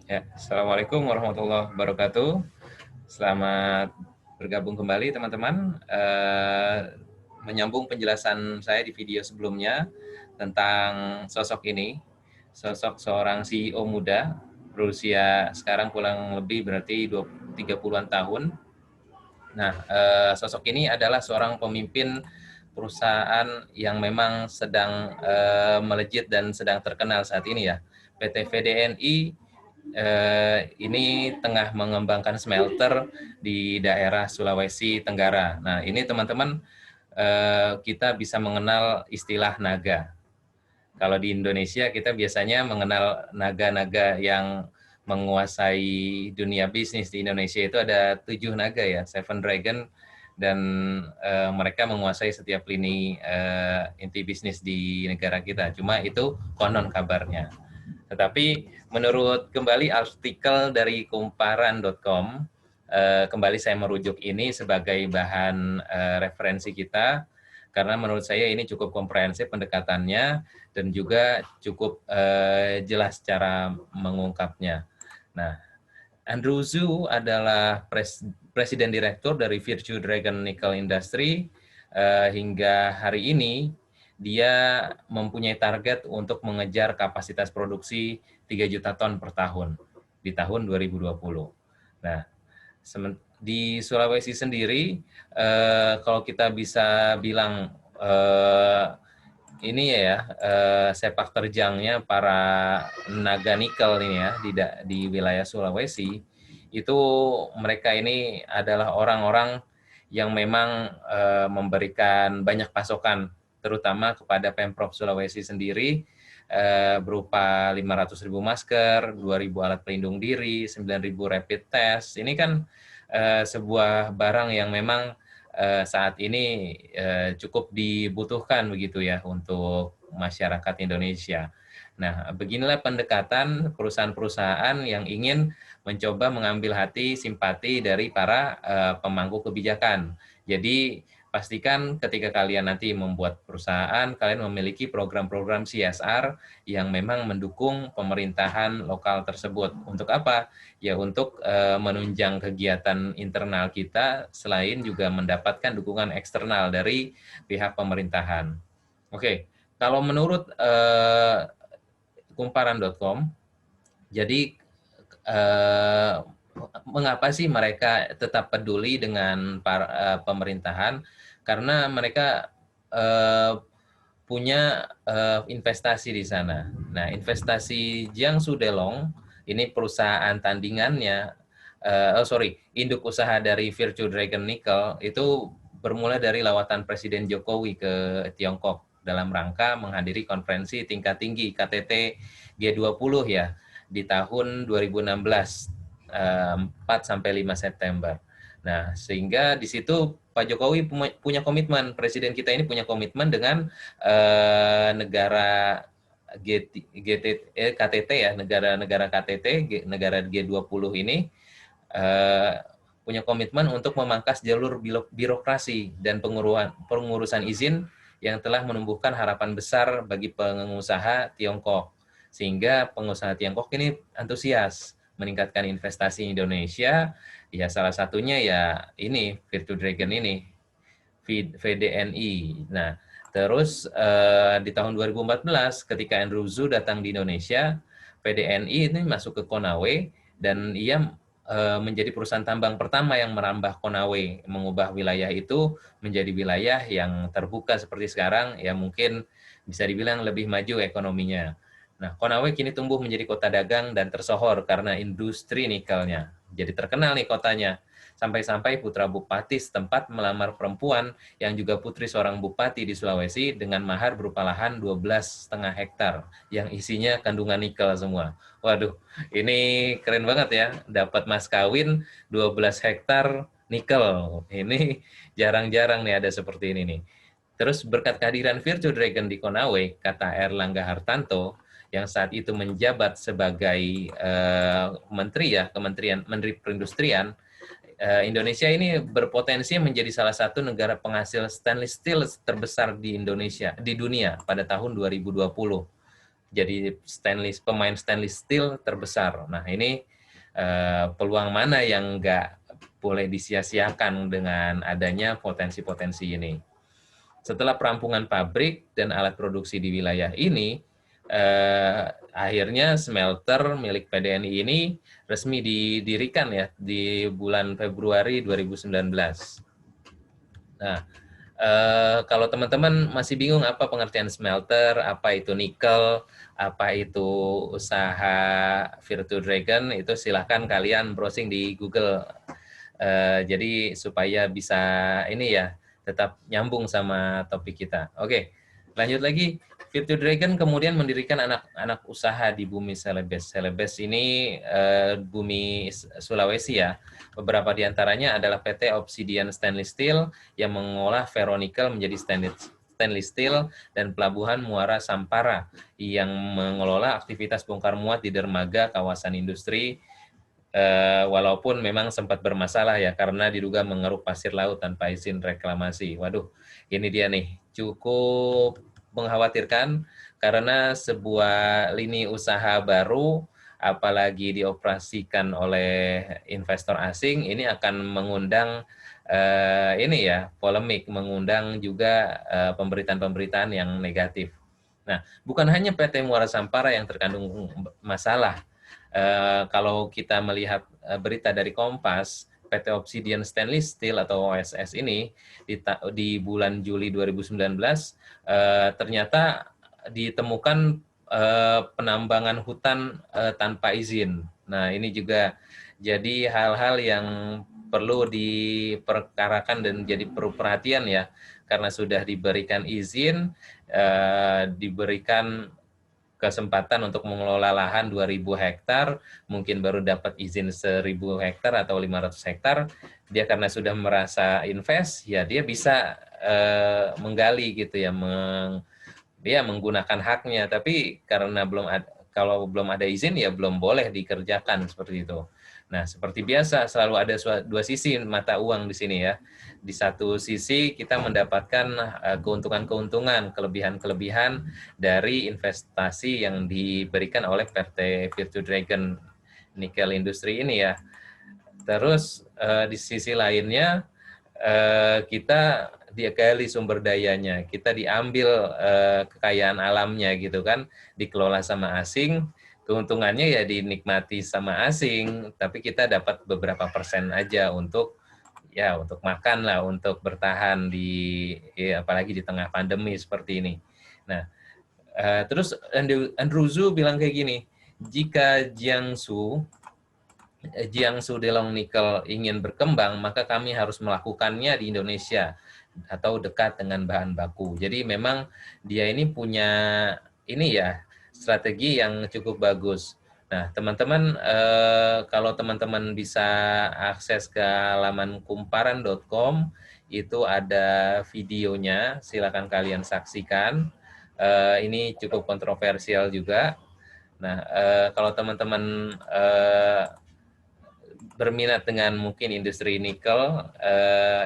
Ya, Assalamualaikum warahmatullahi wabarakatuh. Selamat bergabung kembali teman-teman. Menyambung penjelasan saya di video sebelumnya tentang sosok ini, sosok seorang CEO muda berusia sekarang kurang lebih berarti 30-an tahun. Nah, sosok ini adalah seorang pemimpin perusahaan yang memang sedang melejit dan sedang terkenal saat ini ya. PT VDNI ini tengah mengembangkan smelter di daerah Sulawesi Tenggara. Nah, ini teman-teman kita bisa mengenal istilah naga. Kalau di Indonesia kita biasanya mengenal naga-naga yang menguasai dunia bisnis di Indonesia itu ada 7 naga ya, Seven Dragon, dan mereka menguasai setiap lini inti bisnis di negara kita. Cuma itu konon kabarnya. Tetapi menurut kembali artikel dari kumparan.com, kembali saya merujuk ini sebagai bahan referensi kita, karena menurut saya ini cukup komprehensif pendekatannya dan juga cukup jelas cara mengungkapnya. Nah, Andrew Zhu adalah Presiden Direktur dari Virtue Dragon Nickel Industry. Hingga hari ini, dia mempunyai target untuk mengejar kapasitas produksi 3 juta ton per tahun di tahun 2020. Nah, di Sulawesi sendiri, kalau kita bisa bilang ini ya sepak terjangnya para naga nikel ini ya di wilayah Sulawesi, itu mereka ini adalah orang-orang yang memang memberikan banyak pasokan terutama kepada Pemprov Sulawesi sendiri, berupa 500.000 masker, 2.000 alat pelindung diri, 9.000 rapid test. Ini kan sebuah barang yang memang saat ini cukup dibutuhkan begitu ya untuk masyarakat Indonesia. Nah, beginilah pendekatan perusahaan-perusahaan yang ingin mencoba mengambil hati simpati dari para pemangku kebijakan. Jadi, pastikan ketika kalian nanti membuat perusahaan, kalian memiliki program-program CSR yang memang mendukung pemerintahan lokal tersebut. Untuk apa? Ya untuk menunjang kegiatan internal kita selain juga mendapatkan dukungan eksternal dari pihak pemerintahan. Oke, kalau menurut kumparan.com, jadi eh, mengapa sih mereka tetap peduli dengan pemerintahan? Karena mereka eh, punya investasi di sana. Nah, investasi Jiangsu Delong ini perusahaan tandingannya, induk usaha dari Virtue Dragon Nickel itu bermula dari lawatan Presiden Jokowi ke Tiongkok dalam rangka menghadiri konferensi tingkat tinggi KTT G20 ya di tahun 2016, 4 sampai 5 September. Nah, sehingga di situ Pak Jokowi punya komitmen, presiden kita ini punya komitmen dengan negara KTT ya, negara-negara KTT, negara G20 ini eh, punya komitmen untuk memangkas jalur birokrasi dan pengurusan izin yang telah menumbuhkan harapan besar bagi pengusaha Tiongkok. Sehingga pengusaha Tiongkok ini antusias meningkatkan investasi Indonesia, ya salah satunya ya ini Virtu Dragon ini, VDNI. Nah, terus di tahun 2014 ketika Andrew Zhu datang di Indonesia, VDNI ini masuk ke Konawe dan ia menjadi perusahaan tambang pertama yang merambah Konawe, mengubah wilayah itu menjadi wilayah yang terbuka seperti sekarang, ya mungkin bisa dibilang lebih maju ekonominya. Nah, Konawe kini tumbuh menjadi kota dagang dan tersohor karena industri nikelnya. Jadi terkenal nih kotanya. Sampai-sampai putra bupati setempat melamar perempuan yang juga putri seorang bupati di Sulawesi dengan mahar berupa lahan 12,5 hektar yang isinya kandungan nikel semua. Waduh, ini keren banget ya, dapat mas kawin 12 hektar nikel. Ini jarang-jarang nih ada seperti ini nih. Terus berkat kehadiran Virtue Dragon di Konawe, kata Erlangga Hartanto, yang saat itu menjabat sebagai menteri ya, Menteri Perindustrian, Indonesia ini berpotensi menjadi salah satu negara penghasil stainless steel terbesar di Indonesia, di dunia pada tahun 2020. jadi pemain stainless steel terbesar. Nah, ini peluang mana yang nggak boleh disia-siakan dengan adanya potensi-potensi ini. Setelah perampungan pabrik dan alat produksi di wilayah ini, akhirnya smelter milik PDNI ini resmi didirikan ya di bulan Februari 2019. Nah, kalau teman-teman masih bingung apa pengertian smelter, apa itu nikel, apa itu usaha Virtu Dragon, itu silahkan kalian browsing di Google. Jadi supaya bisa ini ya, tetap nyambung sama topik kita. Oke, lanjut lagi. Virtu Dragon kemudian mendirikan anak-anak usaha di bumi Celebes. Celebes ini bumi Sulawesi ya. Beberapa di antaranya adalah PT Obsidian Stainless Steel yang mengolah ferronikel menjadi stainless steel, dan Pelabuhan Muara Sampara yang mengelola aktivitas bongkar muat di dermaga kawasan industri, walaupun memang sempat bermasalah ya karena diduga mengeruk pasir laut tanpa izin reklamasi. Waduh, ini dia nih, cukup mengkhawatirkan karena sebuah lini usaha baru apalagi dioperasikan oleh investor asing ini akan mengundang ini ya polemik, mengundang juga pemberitaan-pemberitaan yang negatif. Nah, bukan hanya PT Muara Sampara yang terkandung masalah. Kalau kita melihat berita dari Kompas, PT Obsidian Stainless Steel atau OSS ini di bulan Juli 2019 ternyata ditemukan penambangan hutan tanpa izin. Nah, ini juga jadi hal-hal yang perlu diperkarakan dan jadi perlu perhatian ya, karena sudah diberikan izin, diberikan kesempatan untuk mengelola lahan 2.000 hektar, mungkin baru dapat izin 1.000 hektar atau 500 hektar, dia karena sudah merasa invest, ya dia bisa menggali gitu ya, dia menggunakan haknya, tapi karena kalau belum ada izin ya belum boleh dikerjakan seperti itu. Nah, seperti biasa selalu ada dua sisi mata uang di sini ya. Di satu sisi kita mendapatkan keuntungan-keuntungan, kelebihan-kelebihan dari investasi yang diberikan oleh PT Virtu Dragon Nickel Industri ini ya. Terus di sisi lainnya kita digali sumber dayanya, kita diambil kekayaan alamnya gitu kan, dikelola sama asing, keuntungannya ya dinikmati sama asing, tapi kita dapat beberapa persen aja untuk makan lah, untuk bertahan apalagi di tengah pandemi seperti ini. Nah, terus Andrew Zhu bilang kayak gini, jika Jiangsu Delong Nickel ingin berkembang, maka kami harus melakukannya di Indonesia atau dekat dengan bahan baku. Jadi memang dia ini punya ini ya strategi yang cukup bagus. Nah, teman-teman kalau teman-teman bisa akses ke halaman kumparan.com, itu ada videonya, silakan kalian saksikan. Ini cukup kontroversial juga. Nah, kalau teman-teman berminat dengan mungkin industri nikel,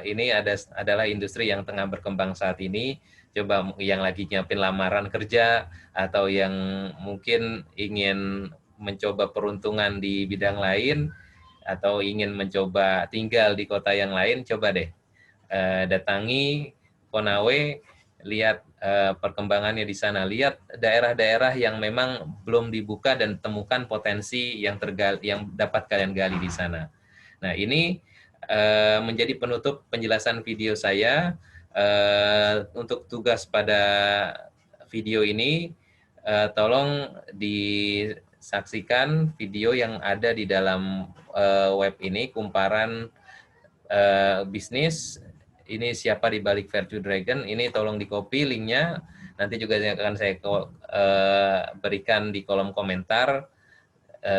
ini adalah industri yang tengah berkembang saat ini. Coba yang lagi nyiapin lamaran kerja atau yang mungkin ingin mencoba peruntungan di bidang lain atau ingin mencoba tinggal di kota yang lain, coba deh datangi Konawe, lihat perkembangannya di sana, lihat daerah-daerah yang memang belum dibuka dan temukan potensi yang dapat kalian gali di sana. Nah, ini menjadi penutup penjelasan video saya. Untuk tugas pada video ini, tolong disaksikan video yang ada di dalam web ini, kumparan bisnis. Ini siapa di balik Virtu Dragon, ini tolong di copy linknya, nanti juga akan saya berikan di kolom komentar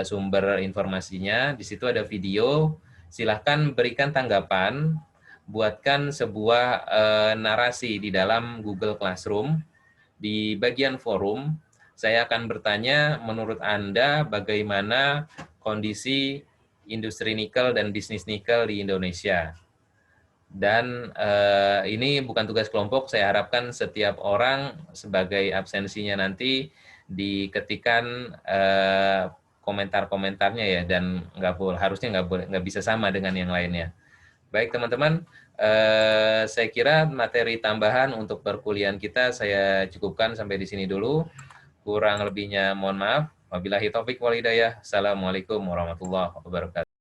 sumber informasinya. Di situ ada video, silahkan berikan tanggapan, buatkan sebuah narasi di dalam Google Classroom. Di bagian forum, saya akan bertanya, menurut Anda bagaimana kondisi industri nikel dan bisnis nikel di Indonesia? Dan ini bukan tugas kelompok, saya harapkan setiap orang sebagai absensinya nanti diketikan komentar-komentarnya ya, dan harusnya nggak bisa sama dengan yang lainnya. Baik teman-teman, saya kira materi tambahan untuk perkuliahan kita saya cukupkan sampai di sini dulu. Kurang lebihnya mohon maaf. Wabillahi taufik wal hidayah. Assalamualaikum warahmatullahi wabarakatuh.